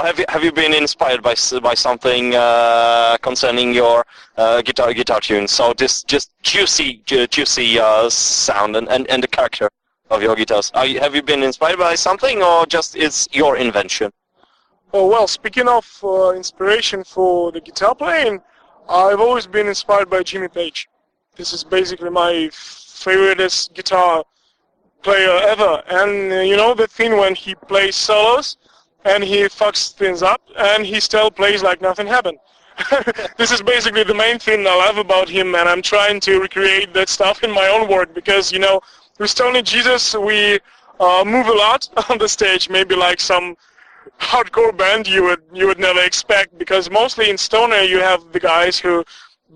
have you been inspired by something concerning your guitar tune? So this just juicy sound and the character of your guitars. Have you been inspired by something, or just it's your invention? Oh, well, speaking of inspiration for the guitar playing, I've always been inspired by Jimmy Page. This is basically my favorite guitar player ever. And you know the thing when he plays solos and he fucks things up and he still plays like nothing happened. This is basically the main thing I love about him, and I'm trying to recreate that stuff in my own work because, you know, with STONED Jesus we move a lot on the stage, maybe like some hardcore band you would never expect, because mostly in stoner you have the guys who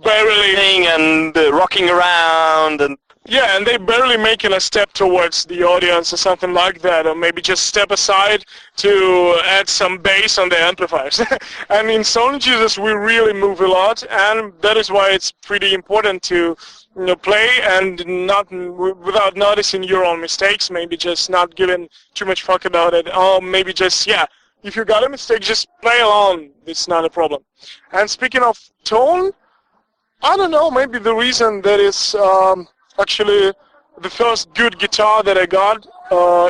barely and rocking around and yeah, and they barely making a step towards the audience or something like that, or maybe just step aside to add some bass on the amplifiers. And in STONED Jesus we really move a lot, and that is why it's pretty important to, you know, play and not without noticing your own mistakes, maybe just not giving too much fuck about it, or maybe just, yeah, if you got a mistake, just play along, it's not a problem. And speaking of tone, I don't know, maybe the reason that is actually the first good guitar that I got,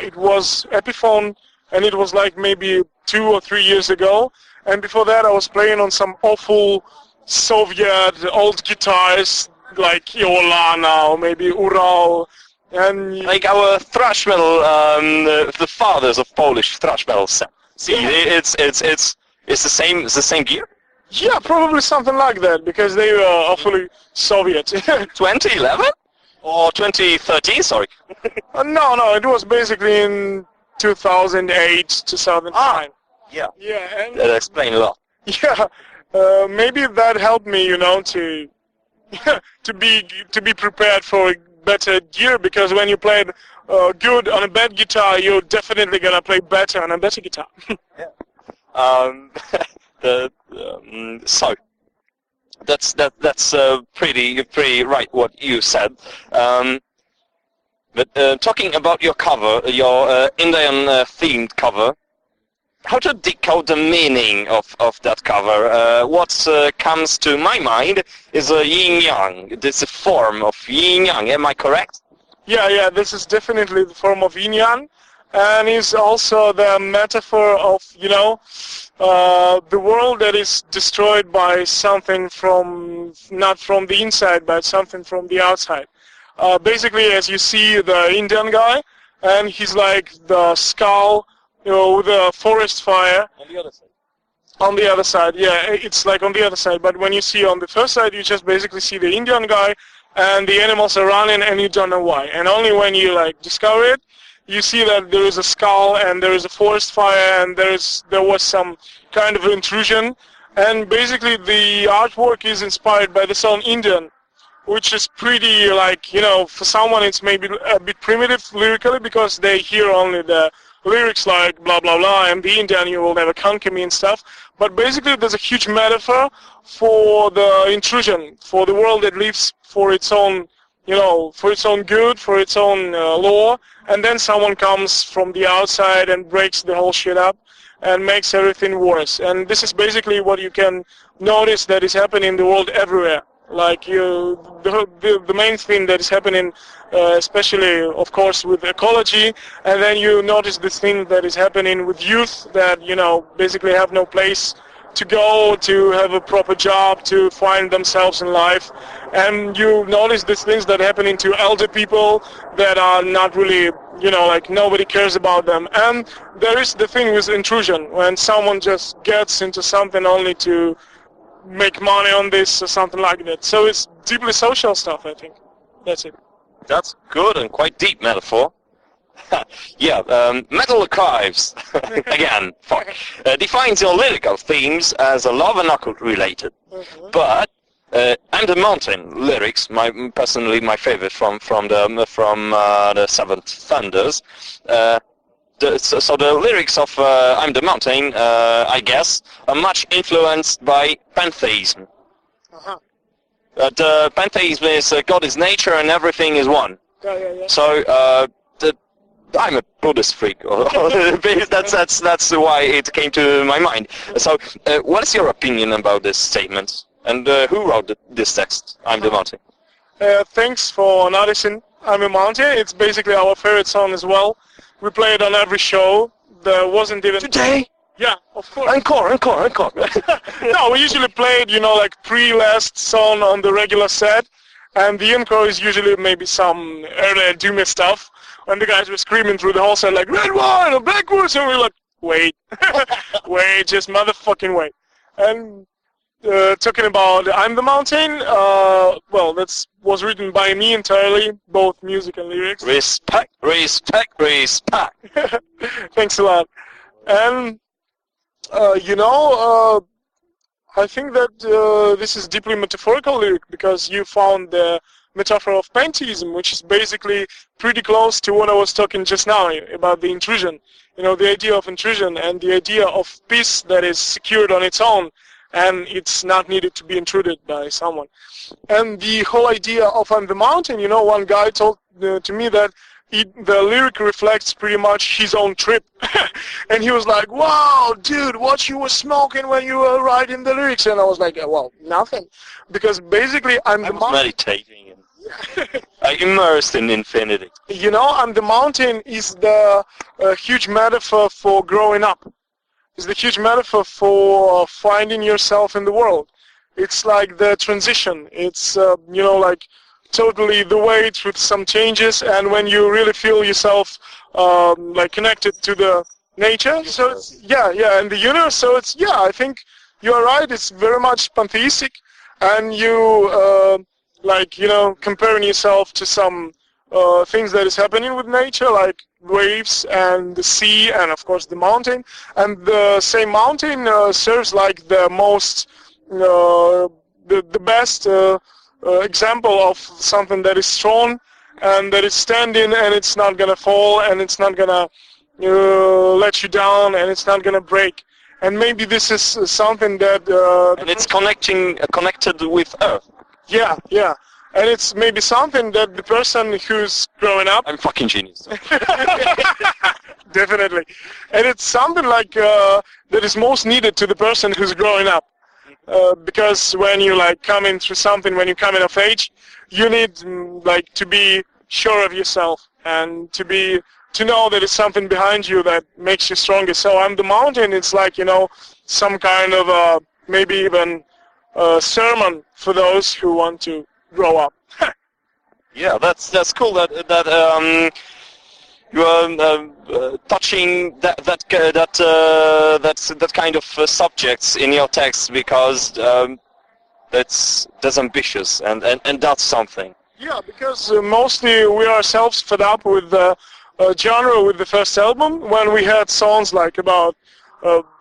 it was Epiphone, and it was like maybe 2 or 3 years ago, and before that I was playing on some awful Soviet old guitars like Iolana or maybe Ural, and like our thrash metal, the fathers of Polish thrash metal. See, yeah. It's the same gear. Yeah, probably something like that, because they were awfully Soviet. 2011 or 2013? Sorry. No, it was basically in 2008, 2009. Ah, yeah. Yeah, and that explains a lot. Yeah, maybe that helped me, you know, to to be prepared for better gear, because when you play good on a bad guitar, you're definitely gonna play better on a better guitar. Yeah. So that's pretty right what you said. But talking about your cover, your Indian themed cover, how to decode the meaning of that cover? What comes to my mind is a yin-yang. This is a form of yin-yang, am I correct? Yeah, this is definitely the form of yin-yang, and is also the metaphor of, you know, the world that is destroyed by something from, not from the inside, but something from the outside. Basically, as you see the Indian guy, and he's like the skull, you know, with a forest fire. On the other side. On the other side, yeah, it's like on the other side. But when you see on the first side, you just basically see the Indian guy, and the animals are running, and you don't know why. And only when you like discover it, you see that there is a skull, and there is a forest fire, and there was some kind of intrusion. And basically, the artwork is inspired by the song Indian, which is pretty, like, you know, for someone it's maybe a bit primitive lyrically, because they hear only the lyrics like blah blah blah, I'm the Indian, you will never conquer me and stuff. But basically there's a huge metaphor for the intrusion, for the world that lives for its own, you know, for its own good, for its own law, and then someone comes from the outside and breaks the whole shit up and makes everything worse. And this is basically what you can notice that is happening in the world everywhere. Like the main thing that is happening, especially of course with ecology, and then you notice this thing that is happening with youth that, you know, basically have no place to go, to have a proper job, to find themselves in life, and you notice these things that are happening to elder people that are not really, you know, like nobody cares about them. And there is the thing with intrusion, when someone just gets into something only to make money on this or something like that. So it's deeply social stuff, I think. That's it. That's good and quite deep metaphor. Yeah, Metal Archives, again, fuck, defines your lyrical themes as a love and occult related. But I'm the Mountain lyrics, personally my favorite from the Seventh Thunders. So the lyrics of I'm the Mountain, I guess, are much influenced by pantheism. Pantheism is God is nature and everything is one. Yeah. So I'm a Buddhist freak. that's why it came to my mind. So, what is your opinion about this statement? And who wrote this text? I'm the mountain. Thanks for noticing. I'm a mountain. It's basically our favorite song as well. We play it on every show. There wasn't even... Today? Yeah, of course. Encore. No, we usually play it, like pre-last song on the regular set. And the encore is usually maybe some earlier doomy stuff. When the guys were screaming through the whole set like, red wine or backwards, and we were like, wait. Wait, just motherfucking wait. And talking about I'm the Mountain, well, that was written by me entirely, both music and lyrics. Respect. Thanks a lot. And, I think that this is deeply metaphorical lyric because you found the metaphor of pantheism, which is basically pretty close to what I was talking just now about the intrusion. The idea of intrusion and the idea of peace that is secured on its own and it's not needed to be intruded by someone. And the whole idea of I'm the Mountain, one guy told to me that the lyric reflects pretty much his own trip. And he was like, wow, dude, what you were smoking when you were writing the lyrics? And I was like, well, nothing. Because basically I'm the mountain. Meditating. I immersed in infinity. I'm the Mountain is the huge metaphor for growing up. It's the huge metaphor for finding yourself in the world. It's like the transition. It's, like totally the way through some changes, and when you really feel yourself like connected to the nature. So it's, and the universe. So it's, I think you are right. It's very much pantheistic, and you comparing yourself to some things that is happening with nature, like waves and the sea and of course the mountain. And the same mountain serves like the most, the best example of something that is strong and that is standing and it's not gonna fall and it's not gonna let you down and it's not gonna break. And maybe this is something that and it's connected with Earth. Yeah. And it's maybe something that the person who's growing up... I'm fucking genius. Definitely. And it's something like that is most needed to the person who's growing up. Because when you coming through something, when you're coming of age, you need to be sure of yourself and to know that it's something behind you that makes you stronger. So I'm the Mountain. It's some kind of maybe even sermon for those who want to grow up. Yeah, that's cool. That you are touching that kind of subjects in your text because that's ambitious and that's something. Yeah, because mostly we ourselves fed up with the genre with the first album when we had songs like about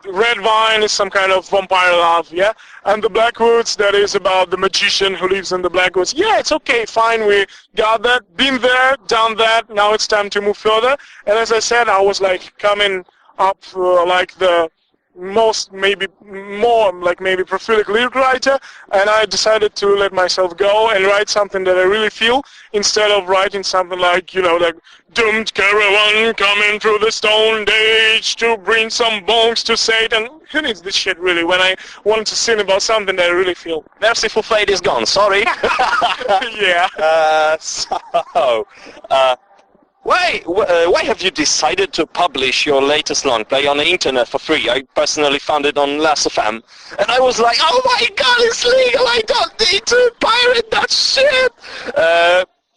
Red Wine is some kind of vampire love, yeah? And the Blackwoods, that is about the magician who lives in the Blackwoods. Yeah, it's okay, fine, we got that, been there, done that, now it's time to move further. And as I said, I was coming up the most, maybe prolific lyric writer, and I decided to let myself go and write something that I really feel, instead of writing something like doomed caravan coming through the Stoned Age to bring some bones to Satan. Who needs this shit really when I want to sing about something that I really feel? Merciful Fate is gone, sorry. Yeah. Why have you decided to publish your latest long play on the internet for free? I personally found it on Last.fm, and I was like, oh my god, it's legal, I don't need to pirate that shit!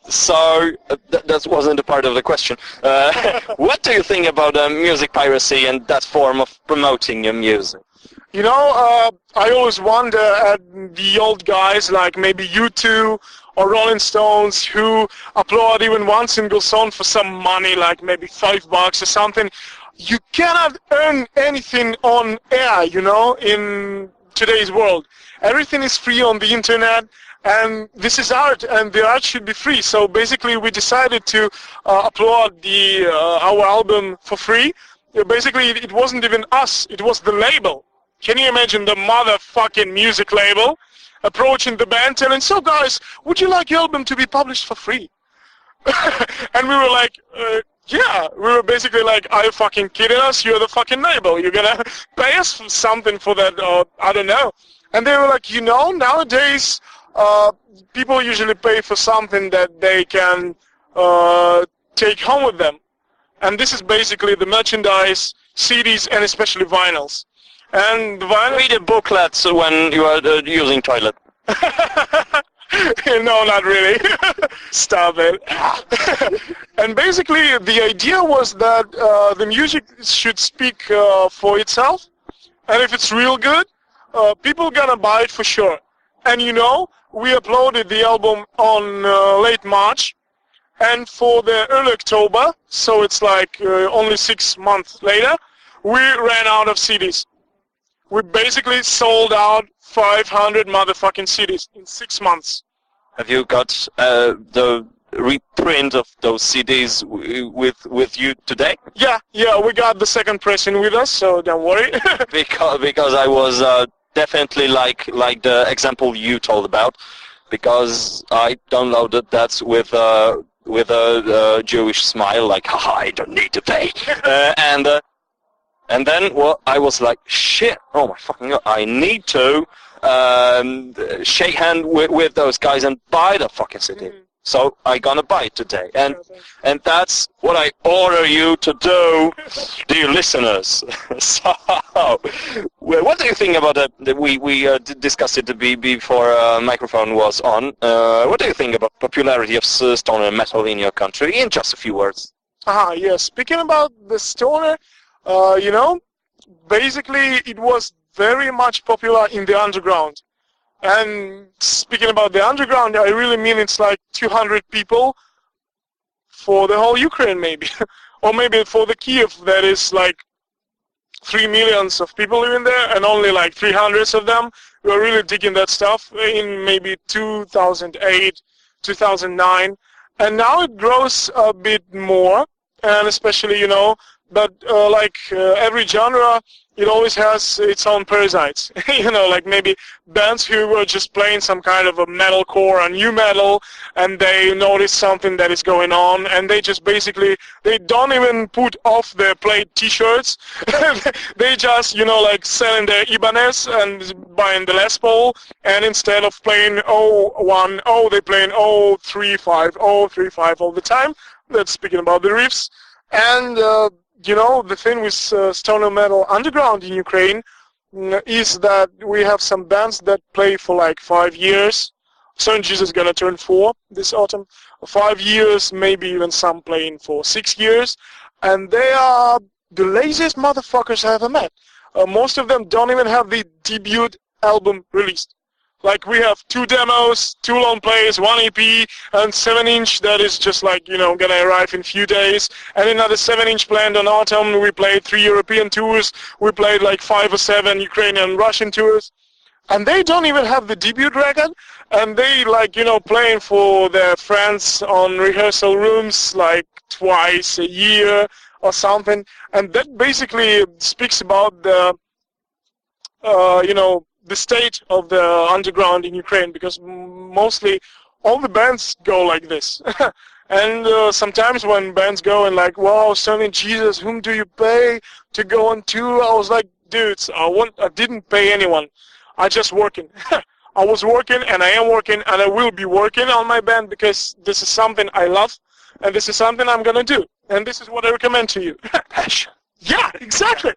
So, that wasn't a part of the question. What do you think about music piracy and that form of promoting your music? I always wonder at the old guys like maybe U2 or Rolling Stones who upload even one single song for some money, like maybe $5 or something. You cannot earn anything on air, in today's world. Everything is free on the internet, and this is art, and the art should be free. So basically we decided to upload our album for free. Basically it wasn't even us, it was the label. Can you imagine the motherfucking music label approaching the band telling, so guys, would you like your album to be published for free? And we were like, Yeah, we were basically like, are you fucking kidding us? You're the fucking neighbor. You're gonna pay us for something for that, or I don't know. And they were like, you know, nowadays people usually pay for something that they can take home with them. And this is basically the merchandise, CDs, and especially vinyls. And the vinyl... Read the booklets when you are using toilet. No, not really. Stop it. And basically, the idea was that the music should speak for itself, and if it's real good, people gonna buy it for sure. And you know, we uploaded the album on late March, and for the early October, so it's like only 6 months later, we ran out of CDs. We basically sold out 500 motherfucking CDs in 6 months. Have you got the reprint of those CDs with you today? Yeah, we got the second pressing with us, so don't worry. because I was definitely like the example you told about, because I downloaded that with a Jewish smile, like, haha, I don't need to pay, and then I was like, shit, oh my fucking god, I need to shake hand with those guys and buy the fucking CD. Mm-hmm. So I gonna buy it today, and that's what I order you to do, dear listeners. So, what do you think about that? We discussed it before microphone was on. What do you think about popularity of stoner metal in your country? In just a few words. Yes. Speaking about the stoner, you know, basically it was very much popular in the underground. And speaking about the underground, I really mean it's like 200 people for the whole Ukraine, maybe. Or maybe for the Kiev, that is like 3 million of people living there, and only like 300 of them were really digging that stuff in maybe 2008, 2009. And now it grows a bit more, and especially, you know, but every genre, it always has its own parasites. You know, like maybe bands who were just playing some kind of a metalcore or new metal, and they notice something that is going on, and they just basically, they don't even put off their played t-shirts. They just, you know, like selling their Ibanez and buying the Les Paul, and instead of playing 010, they playing 035, 035 all the time. That's speaking about the riffs. And you know, the thing with stoner metal underground in Ukraine is that we have some bands that play for like 5 years. Stone Jesus is gonna turn 4 this autumn. 5 years, maybe even some playing for 6 years, and they are the laziest motherfuckers I ever met. Most of them don't even have the debut album released. Like, we have 2 demos, 2 long plays, 1 EP, and 7-inch that is just like, you know, gonna arrive in a few days. And another 7-inch planned on autumn. We played 3 European tours. We played like 5 or 7 Ukrainian, Russian tours. And they don't even have the debut record. And they, like, you know, playing for their friends on rehearsal rooms like twice a year or something. And that basically speaks about the, you know, the state of the underground in Ukraine, because mostly all the bands go like this. And sometimes when bands go and like, wow, Stone Jesus, whom do you pay to go on tour? I was like, dudes, I didn't pay anyone. I just working. I was working, and I am working, and I will be working on my band, because this is something I love, and this is something I'm gonna do. And this is what I recommend to you. Passion. Yeah, exactly.